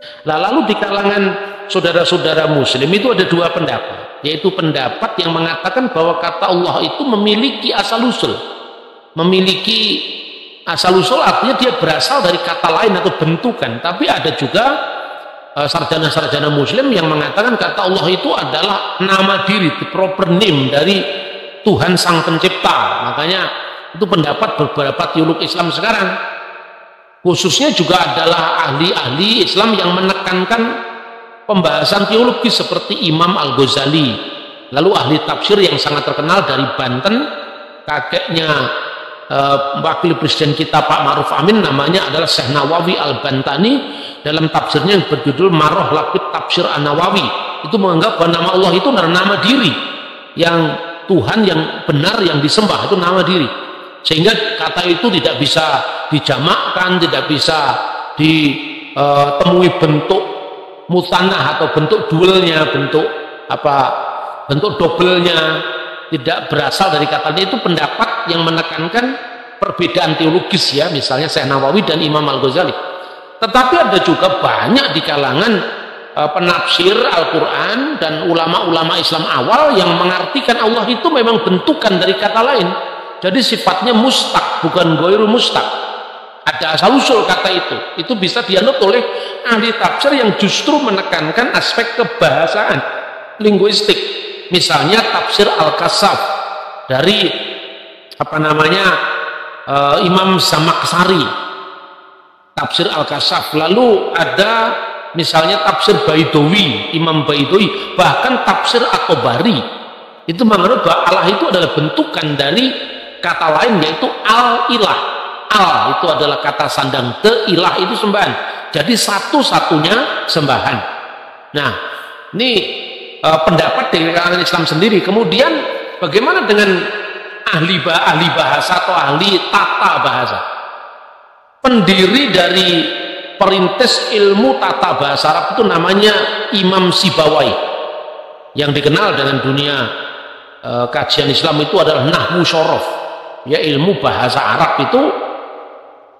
Nah, lalu di kalangan saudara-saudara muslim itu ada dua pendapat, yaitu pendapat yang mengatakan bahwa kata Allah itu memiliki asal-usul. Memiliki asal-usul artinya dia berasal dari kata lain atau bentukan. Tapi ada juga sarjana-sarjana muslim yang mengatakan kata Allah itu adalah nama diri, the proper name dari Tuhan Sang Pencipta. Makanya itu pendapat beberapa teolog Islam sekarang, khususnya juga adalah ahli-ahli Islam yang menekankan pembahasan teologis seperti Imam Al-Ghazali, lalu ahli tafsir yang sangat terkenal dari Banten, kakeknya wakil presiden kita Pak Ma'ruf Amin namanya adalah Syekh Nawawi Al-Bantani, dalam tafsirnya yang berjudul Maroh Lapid Tafsir An-Nawawi itu menganggap bahwa nama Allah itu adalah nama diri, yang Tuhan yang benar yang disembah itu nama diri, sehingga kata itu tidak bisa dijamakkan, tidak bisa ditemui bentuk mutanah atau bentuk dualnya, bentuk dobelnya, tidak berasal dari katanya. Itu pendapat yang menekankan perbedaan teologis ya, misalnya Syekh Nawawi dan Imam Al-Ghazali. Tetapi ada juga banyak di kalangan penafsir Al-Quran dan ulama-ulama Islam awal yang mengartikan Allah itu memang bentukan dari kata lain, jadi sifatnya mustaq bukan ghairu mustaq, ada asal-usul kata itu bisa dianut oleh ahli tafsir yang justru menekankan aspek kebahasaan linguistik. Misalnya tafsir Al-Kasaf dari Imam Zamakhsyari, tafsir Al-Kasaf. Lalu ada misalnya tafsir Baidawi, Imam Baidawi, bahkan tafsir At-Tabari itu menganggap bahwa Allah itu adalah bentukan dari kata lain, yaitu Al-Ilah. Al itu adalah kata sandang, the ilah itu sembahan, jadi satu-satunya sembahan. Nah, ini pendapat dari kalangan Islam sendiri. Kemudian bagaimana dengan ahli bahasa atau ahli tata bahasa? Pendiri dari perintis ilmu tata bahasa Arab itu namanya Imam Sibawai, yang dikenal dengan dunia kajian Islam itu adalah Nahwu Syaraf, ya, ilmu bahasa Arab itu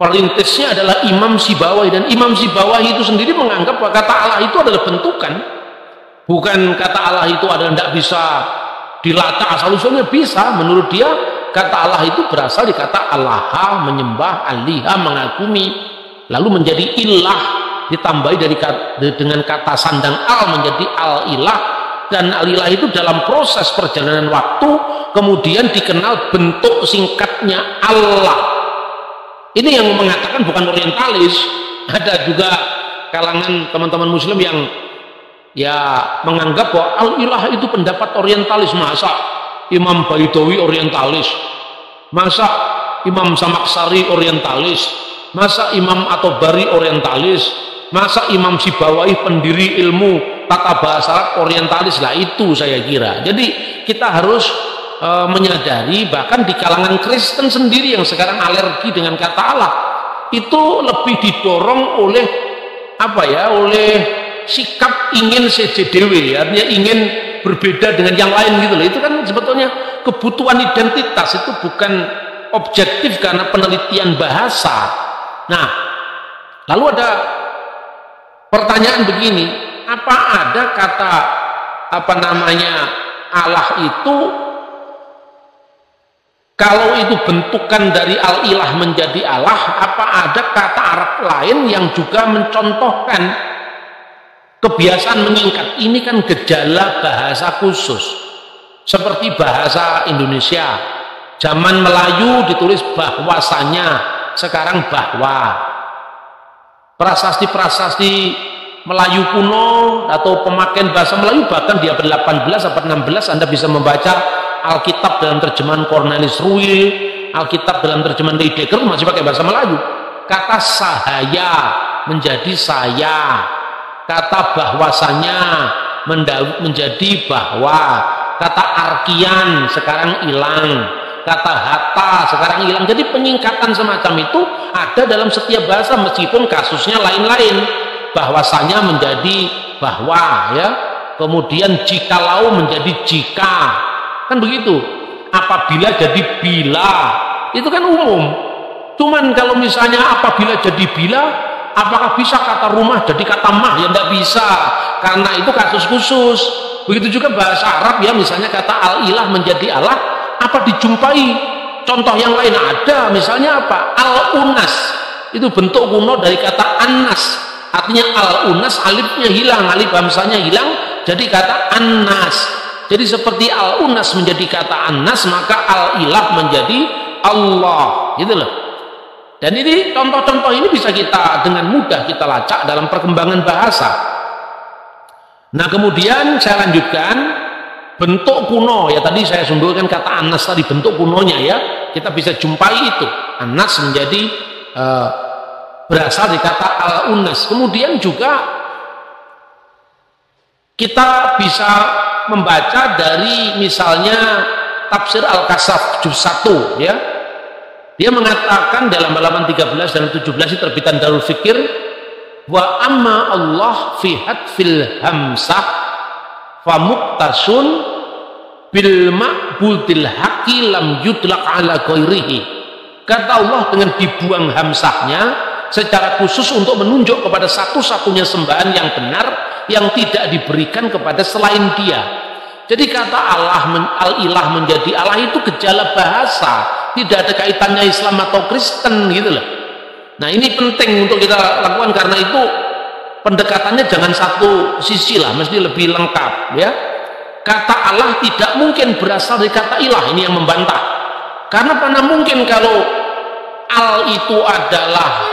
perintisnya adalah Imam Sibawai. Dan Imam Sibawai itu sendiri menganggap bahwa kata Allah itu adalah bentukan, bukan kata Allah itu adalah tidak bisa dilacak asal-usulnya. Bisa, menurut dia kata Allah itu berasal di kata Allah, menyembah, aliha, mengagumi, lalu menjadi ilah, ditambahi dengan kata sandang al menjadi al-ilah, dan al-ilah itu dalam proses perjalanan waktu kemudian dikenal bentuk singkatnya Allah. Ini yang mengatakan bukan orientalis. Ada juga kalangan teman-teman muslim yang menganggap bahwa al-ilah itu pendapat orientalis. Masa Imam Baidawi orientalis, masa Imam Zamakhsyari orientalis, masa Imam At-Tabari orientalis, masa Imam Sibawai pendiri ilmu tata bahasa Arab orientalis? Lah itu saya kira. Jadi kita harus menyadari, bahkan di kalangan Kristen sendiri yang sekarang alergi dengan kata Allah itu lebih didorong oleh oleh sikap ingin CJDW, artinya ingin berbeda dengan yang lain gitu loh. Itu kan sebetulnya kebutuhan identitas, itu bukan objektif karena penelitian bahasa. Nah, lalu ada pertanyaan begini, apa ada kata Allah itu, kalau itu bentukan dari al-ilah menjadi Allah, apa ada kata Arab lain yang juga mencontohkan kebiasaan menyingkat? Ini kan gejala bahasa khusus, seperti bahasa Indonesia. Zaman Melayu ditulis bahwasanya, sekarang bahwa. Prasasti-prasasti Melayu kuno atau pemakaian bahasa Melayu bahkan di abad 18 abad 16 Anda bisa membaca Alkitab dalam terjemahan Cornelis Ruil, Alkitab dalam terjemahan Leidecker masih pakai bahasa Melayu. Kata sahaya menjadi saya, kata bahwasanya menjadi bahwa, kata arkian sekarang hilang, kata hatta sekarang hilang. Jadi penyingkatan semacam itu ada dalam setiap bahasa meskipun kasusnya lain-lain. Bahwasanya menjadi bahwa, ya, kemudian jikalau menjadi jika, kan begitu. Apabila jadi bila, itu kan umum. Cuman kalau misalnya apabila jadi bila, Apakah bisa kata rumah jadi kata mah? Ya tidak bisa, karena itu kasus khusus. Begitu juga bahasa Arab ya, misalnya kata al-ilah menjadi Allah, apa dijumpai contoh yang lain? Ada, misalnya apa? Al-unas, itu bentuk kuno dari kata annas, artinya al-unas, alifnya hilang, alif hamzahnya hilang, jadi kata annas. Jadi seperti al-unas menjadi kata annas, maka al-ilah menjadi Allah, gitu loh. Dan ini contoh-contoh ini bisa kita dengan mudah kita lacak dalam perkembangan bahasa. Nah kemudian saya lanjutkan bentuk kuno ya, tadi saya sumberkan kata anas tadi, bentuk kunonya ya, kita bisa jumpai itu anas menjadi berasal dari kata al-unas. Kemudian juga kita bisa membaca dari misalnya tafsir Al-Kasaf juz 1 ya. Dia mengatakan dalam halaman 13 dan 17 itu terbitan Darul Fikir, wa amma Allah fi hatfil hamsah fa muqtasun bil ma'budil haqi lam yudlaq ala ghairihi. Kata Allah dengan dibuang hamsahnya secara khusus untuk menunjuk kepada satu-satunya sembahan yang benar yang tidak diberikan kepada selain Dia. Jadi kata Allah al-ilah menjadi Allah itu gejala bahasa, tidak ada kaitannya Islam atau Kristen gitu loh. Nah ini penting untuk kita lakukan, karena itu pendekatannya jangan satu sisi lah, mesti lebih lengkap ya. Kata Allah tidak mungkin berasal dari kata ilah, ini yang membantah. Karena mana mungkin kalau al itu adalah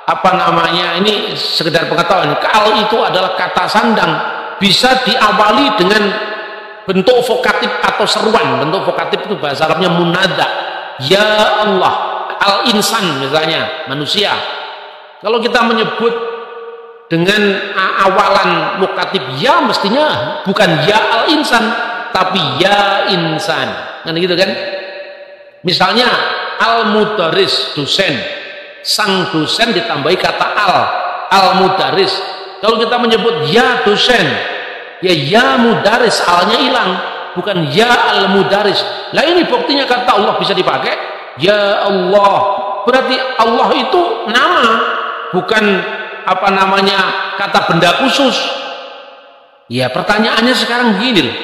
apa namanya, ini sekedar pengetahuan, al itu adalah kata sandang, bisa diawali dengan bentuk vokatif atau seruan. Bentuk vokatif itu bahasa Arabnya munada, ya Allah, al-insan misalnya, manusia. Kalau kita menyebut dengan awalan vokatif ya, mestinya bukan ya al-insan, tapi ya insan, kan gitu kan. Misalnya al-mudaris, dosen, sang dosen ditambahi kata al-mudaris. Kalau kita menyebut ya dosen, ya mudaris, alnya hilang, bukan ya al-mudaris. Lah ini buktinya kata Allah bisa dipakai, ya Allah. Berarti Allah itu nama, bukan apa namanya kata benda khusus. Ya pertanyaannya sekarang gini loh,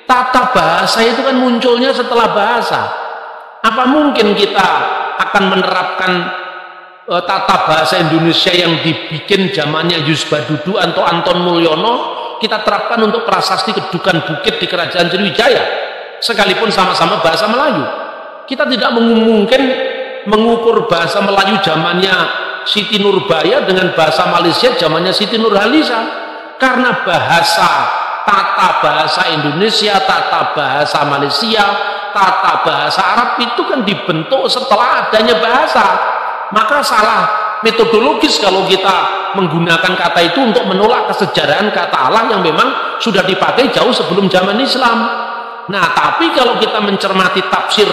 tata bahasa itu kan munculnya setelah bahasa. Apa mungkin kita akan menerapkan tata bahasa Indonesia yang dibikin zamannya Yus Badudu atau Anton Mulyono, kita terapkan untuk prasasti Kedukan Bukit di Kerajaan Sriwijaya, sekalipun sama-sama bahasa Melayu? Kita tidak mungkin mengukur bahasa Melayu zamannya Siti Nurbaya dengan bahasa Malaysia zamannya Siti Nurhaliza, karena tata bahasa Indonesia, tata bahasa Malaysia, tata bahasa Arab itu kan dibentuk setelah adanya bahasa. Maka salah metodologis kalau kita menggunakan kata itu untuk menolak kesejarahan kata Allah yang memang sudah dipakai jauh sebelum zaman Islam. Nah, tapi kalau kita mencermati tafsir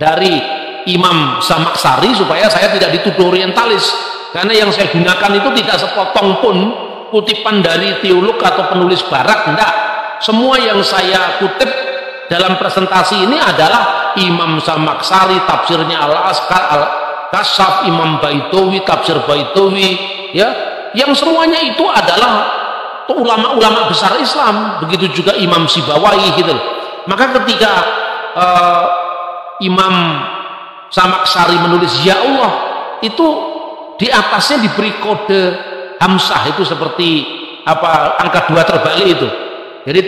dari Imam Zamakhsyari, supaya saya tidak dituduh orientalis, karena yang saya gunakan itu tidak sepotong pun kutipan dari teolog atau penulis barat, enggak. Semua yang saya kutip dalam presentasi ini adalah Imam Zamakhsyari, tafsirnya Al-Askar, Al-Kasaf, Imam Baitawi, tafsir Baitawi, ya, yang semuanya itu adalah ulama-ulama besar Islam. Begitu juga Imam Sibawahi gitu. Maka ketika Imam Zamakhsyari menulis ya Allah, itu di atasnya diberi kode hamzah, itu seperti apa, angka 2 terbalik itu. Jadi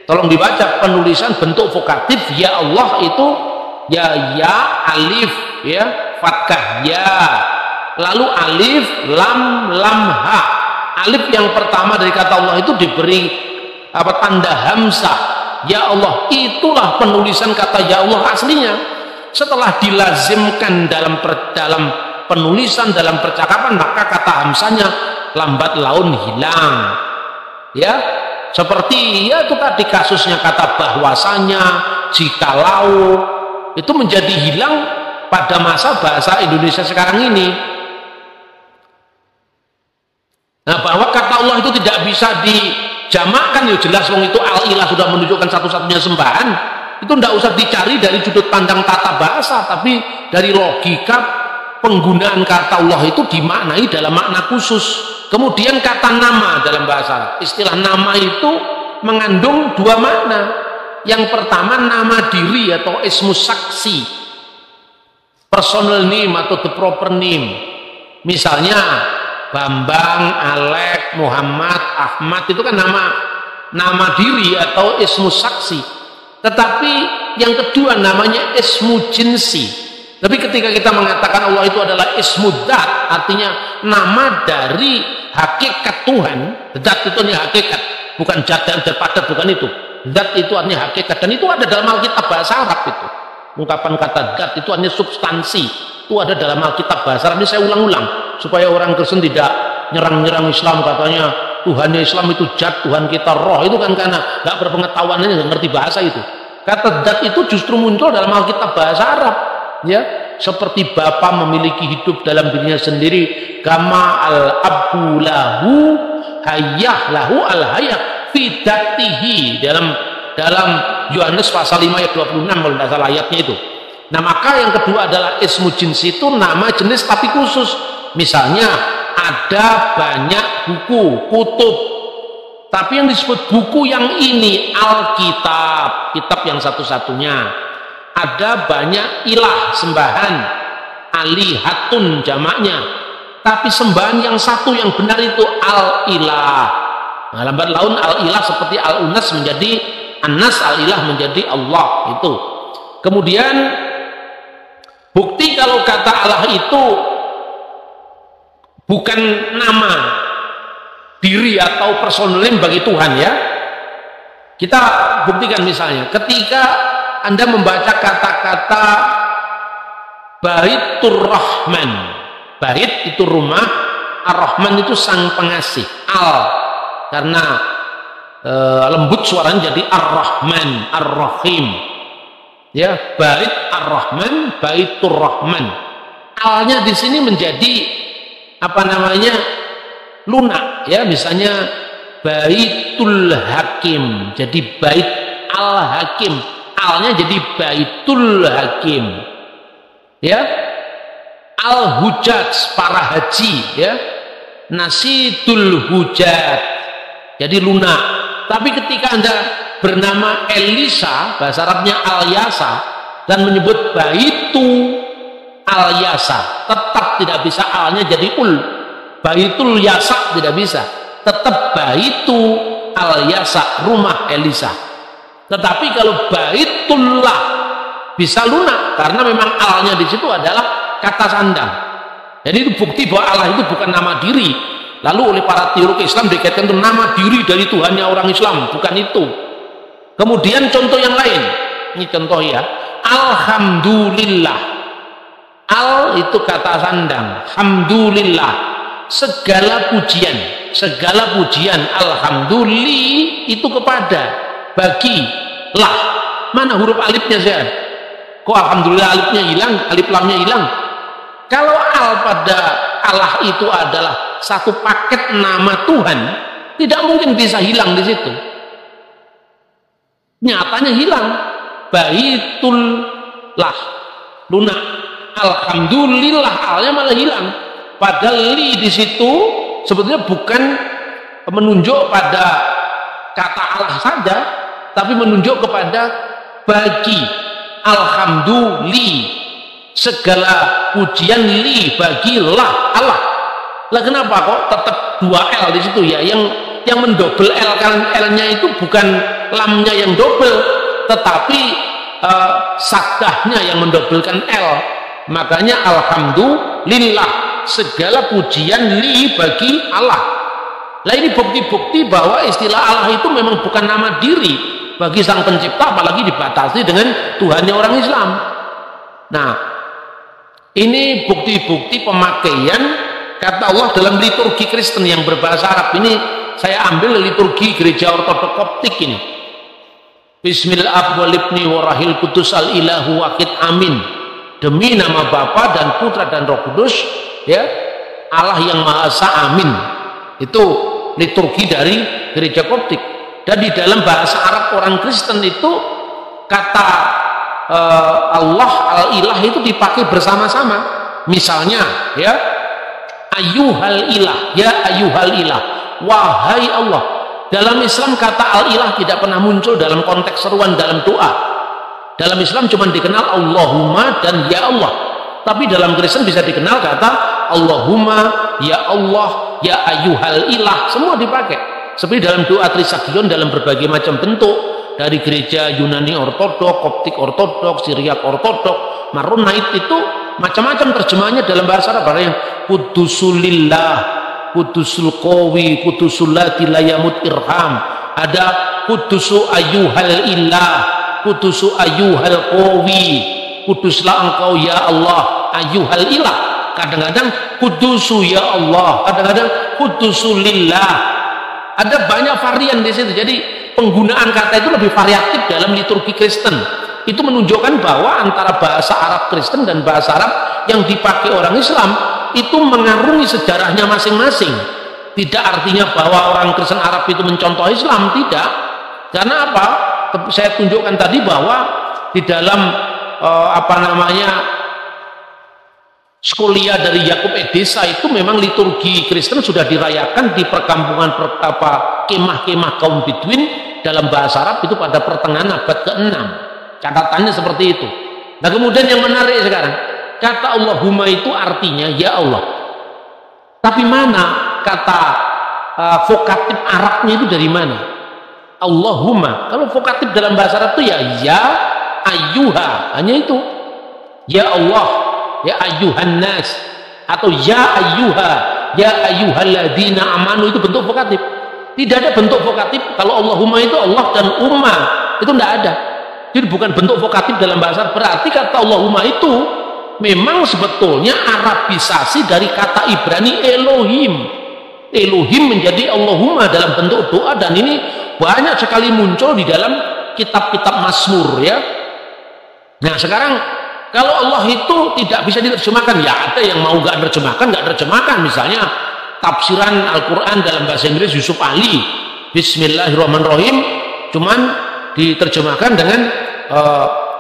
tolong dibaca penulisan bentuk vokatif ya Allah itu ya alif ya, fathah ya, lalu alif lam ha. Alif yang pertama dari kata Allah itu diberi apa, tanda hamzah. Ya Allah, itulah penulisan kata ya Allah aslinya. Setelah dilazimkan dalam penulisan, dalam percakapan, maka kata hamzahnya lambat laun hilang. Ya, seperti ya itu tadi kasusnya kata bahwasanya, jikalau, itu menjadi hilang pada masa bahasa Indonesia sekarang ini. Nah, bahwa kata Allah itu tidak bisa dijamakkan, ya jelas wong itu al-ilah sudah menunjukkan satu-satunya sembahan. Itu tidak usah dicari dari sudut pandang tata bahasa, tapi dari logika penggunaan kata Allah itu dimaknai dalam makna khusus. Kemudian kata nama dalam bahasa Arab, istilah nama itu mengandung dua makna. Yang pertama nama diri atau ismu saksi, personal name atau the proper name. Misalnya Bambang, Alek, Muhammad, Ahmad itu kan nama diri atau ismu saksi. Tetapi yang kedua namanya ismu jinsi. Tapi ketika kita mengatakan Allah itu adalah ismu dzat, artinya nama dari hakikat Tuhan. Dzat itu artinya hakikat, bukan zat dan zat padat, bukan itu. Dzat itu artinya hakikat, dan itu ada dalam Alkitab bahasa Arab itu. Ungkapan kata dzat itu artinya substansi. Itu ada dalam Alkitab bahasa Arab. Ini saya ulang-ulang supaya orang Kristen tidak nyerang-nyerang Islam, katanya Tuhannya Islam itu zat, Tuhan kita roh. Itu kan karena nggak berpengetahuan, nggak ngerti bahasa itu. Kata dzat itu justru muncul dalam Alkitab bahasa Arab. Ya, seperti Bapa memiliki hidup dalam dirinya sendiri, kama al-abdu lahu hayyah lahu al-hayat fi dzatihi, dalam Yohanes pasal 5 ayat 26 kalau tidak salah ayatnya itu. Nah, maka yang kedua adalah ismu jinsi, itu nama jenis tapi khusus. Misalnya ada banyak buku, kutub, tapi yang disebut buku yang ini Alkitab, kitab yang satu-satunya. Ada banyak ilah, sembahan, alihatun jamaknya, tapi sembahan yang satu yang benar itu al-ilah. Nah, lambat laun al-ilah seperti al-unas menjadi anas, al-ilah menjadi Allah itu. Kemudian bukti kalau kata Allah itu bukan nama diri atau personal name bagi Tuhan, ya. Kita buktikan misalnya ketika Anda membaca kata-kata Baitur Rahman. Bait itu rumah, Ar-Rahman itu sang pengasih. Al karena lembut suaranya jadi Ar-Rahman, Ar-Rahim. Ya, Bait Ar-Rahman, Baitur Rahman. Alnya di sini menjadi apa namanya? Lunak, ya, misalnya Baitul Hakim. Jadi Bait Al-Hakim. Alnya jadi Baitul Hakim, ya. Al-Hujjaj, para haji, ya. Nasidul Hujjaj, jadi lunak. Tapi ketika Anda bernama Elisa, bahasa Arabnya Al-Yasa, dan menyebut Baitu Al-Yasa, tetap tidak bisa alnya jadi ul. Baitul Yasa tidak bisa, tetap Baitu Al-Yasa, rumah Elisa. Tetapi kalau Baitullah bisa lunak karena memang alnya di situ adalah kata sandang. Jadi itu bukti bahwa Allah itu bukan nama diri. Lalu oleh para teolog Islam dikaitkan itu nama diri dari Tuhannya orang Islam, bukan itu. Kemudian contoh yang lain, ini contoh ya, Alhamdulillah. Al itu kata sandang, Alhamdulillah, segala pujian Alhamdulillah itu kepada, bagi, lah. Mana huruf alifnya saya? Kok alhamdulillah alifnya hilang, alif lamnya hilang? Kalau al pada Allah itu adalah satu paket nama Tuhan, tidak mungkin bisa hilang di situ. Nyatanya hilang. Baitullah, lunak. Alhamdulillah, alnya malah hilang. Padahal li di situ sebetulnya bukan menunjuk pada kata Allah saja, tapi menunjuk kepada bagi. Alhamdulillah, segala pujian li, bagilah Allah. Lah kenapa kok tetap dua L di situ ya? Yang mendobel L kan L-nya itu bukan lamnya yang dobel, tetapi saddahnya yang mendobelkan L. Makanya alhamdulillah, segala pujian li bagi Allah. Lah ini bukti-bukti bahwa istilah Allah itu memang bukan nama diri bagi sang pencipta, apalagi dibatasi dengan Tuhannya orang Islam. Nah, ini bukti-bukti pemakaian kata Allah dalam liturgi Kristen yang berbahasa Arab. Ini saya ambil liturgi gereja ortodok Koptik ini. Bismillahirrahmanirrahim warahil kudus al ilahu wahid amin. Demi nama Bapa dan Putra dan Roh Kudus, ya, Allah yang Maha Esa, amin. Itu liturgi dari gereja Koptik. Dan di dalam bahasa Arab orang Kristen itu kata Allah al-ilah itu dipakai bersama-sama. Misalnya ya, ayyuhal ilah, ya ayyuhal ilah, wahai Allah. Dalam Islam kata al-ilah tidak pernah muncul dalam konteks seruan dalam doa. Dalam Islam cuma dikenal Allahumma dan ya Allah. Tapi dalam Kristen bisa dikenal kata Allahumma, ya Allah, ya ayyuhal ilah, semua dipakai. Seperti dalam doa Trisagion dalam berbagai macam bentuk, dari gereja Yunani Ortodok, Koptik Ortodok, Syriak Ortodok, Maronite, itu macam-macam terjemahannya dalam bahasa Arab. Ada yang kudusulillah, kudusul qawi, kudusul lati layamut irham, ada kudusu ayyuhal ilah, kudusu ayyuhal qawi, kuduslah engkau ya Allah, ayyuhal ilah. Kadang-kadang kudusu ya Allah, kadang-kadang kudusulillah. Ada banyak varian di situ. Jadi penggunaan kata itu lebih variatif dalam liturgi Kristen. Itu menunjukkan bahwa antara bahasa Arab Kristen dan bahasa Arab yang dipakai orang Islam itu mengarungi sejarahnya masing-masing. Tidak artinya bahwa orang Kristen Arab itu mencontoh Islam, tidak. Karena apa? Saya tunjukkan tadi bahwa di dalam Skolia dari Yakub Edesa itu memang liturgi Kristen sudah dirayakan di perkampungan kemah-kemah kaum Bedouin dalam bahasa Arab itu pada pertengahan abad ke-6. Catatannya seperti itu. Nah, kemudian yang menarik sekarang, kata Allahumma itu artinya ya Allah. Tapi mana kata vokatif Arabnya itu dari mana? Allahumma. Kalau vokatif dalam bahasa Arab itu ya ayyuha, hanya itu. Ya Allah, ya ayyuhan nas, atau ya ayyuha, ya ayyuhalladzina amanu, itu bentuk vokatif. Tidak ada bentuk vokatif kalau Allahumma itu Allah dan umma, itu tidak ada. Jadi bukan bentuk vokatif dalam bahasa Arab. Berarti kata Allahumma itu memang sebetulnya Arabisasi dari kata Ibrani Elohim. Elohim menjadi Allahumma dalam bentuk doa, dan ini banyak sekali muncul di dalam kitab-kitab Mazmur ya. Nah, sekarang kalau Allah itu tidak bisa diterjemahkan, ya ada yang mau nggak terjemahkan. Misalnya tafsiran Al-Quran dalam bahasa Inggris Yusuf Ali, Bismillahirrahmanirrahim, cuman diterjemahkan dengan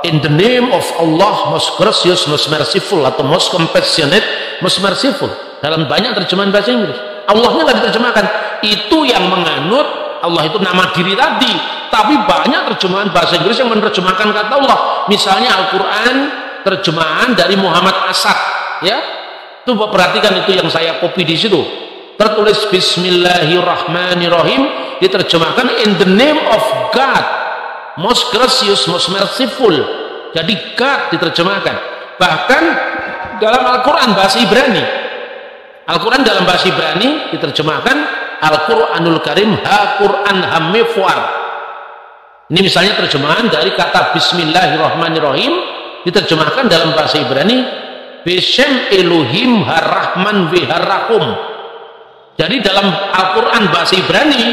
in the name of Allah, most gracious, most merciful, atau most compassionate, most merciful. Dalam banyak terjemahan bahasa Inggris, Allahnya nggak diterjemahkan. Itu yang menganut Allah itu nama diri tadi. Tapi banyak terjemahan bahasa Inggris yang menerjemahkan kata Allah. Misalnya Al-Quran terjemahan dari Muhammad Asad ya, itu perhatikan, itu yang saya copy di situ, tertulis Bismillahirrahmanirrahim, diterjemahkan in the name of God, most gracious, most merciful. Jadi God diterjemahkan. Bahkan dalam Al-Quran bahasa Ibrani, Al-Quran dalam bahasa Ibrani diterjemahkan Al-Quranul Karim ha Quran hamifwar. Ini misalnya terjemahan dari kata Bismillahirrahmanirrahim diterjemahkan dalam bahasa Ibrani Beshem Elohim Harrahman Viharrakum. Jadi dalam Al-Quran bahasa Ibrani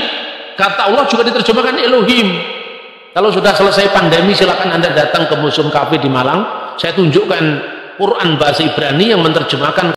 kata Allah juga diterjemahkan Elohim. Kalau sudah selesai pandemi silakan Anda datang ke Museum Cafe di Malang, saya tunjukkan Quran bahasa Ibrani yang menerjemahkan